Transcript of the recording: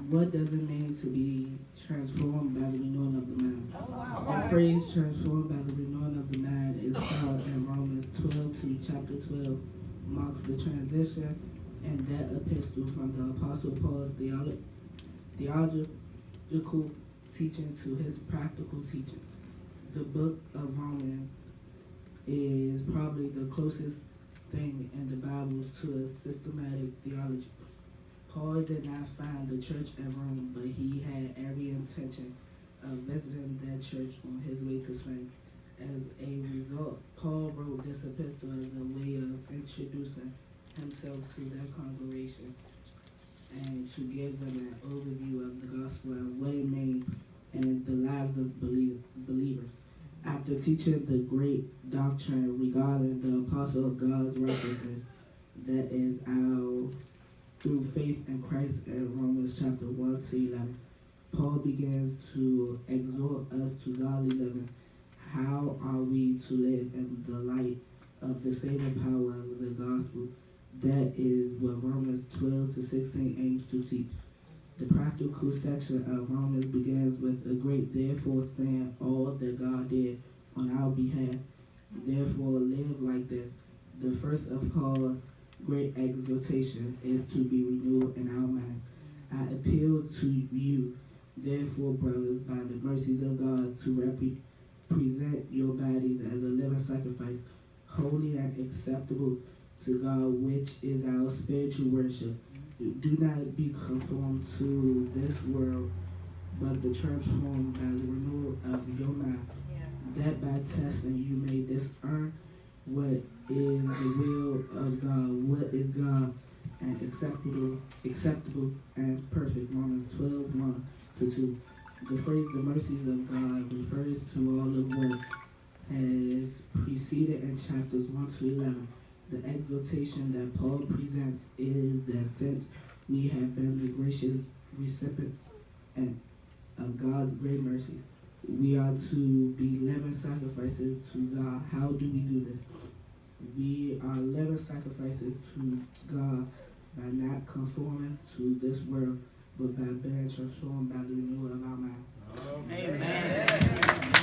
What does it mean to be transformed by the renewing of the mind? The phrase transformed by the renewing of the mind is found in Romans 12 to chapter 12, marks the transition and that epistle from the Apostle Paul's theological teaching to his practical teaching. The book of Romans is probably the closest thing in the Bible to a systematic theology. Paul did not find the church at Rome, but he had every intention of visiting that church on his way to Spain. As a result, Paul wrote this epistle as a way of introducing himself to that congregation and to give them an overview of the gospel and what it means in the lives of believers. After teaching the great doctrine regarding the apostle of God's righteousness, that is our through faith in Christ in Romans chapter 1 to 11, Paul begins to exhort us to godly living. How are we to live in the light of the saving power of the gospel? That is what Romans 12 to 16 aims to teach. The practical section of Romans begins with a great therefore, saying all that God did on our behalf. Therefore, live like this. The first of Paul's great exhortation is to be renewed in our minds. I appeal to you, therefore, brothers, by the mercies of God, to present your bodies as a living sacrifice, holy and acceptable to God, which is our spiritual worship. Do not be conformed to this world, but the transformed by the renewal of your mind, that by testing you may discern what is the will of God, what is God, and acceptable and perfect. Romans 12, 1 to 2. The phrase the mercies of God refers to all of what has preceded in chapters 1 to 11. The exhortation that Paul presents is that since we have been the gracious recipients of God's great mercies, we are to be living sacrifices to God. How do we do this? We are living sacrifices to God by not conforming to this world, but by being transformed by the renewal of our minds. Amen.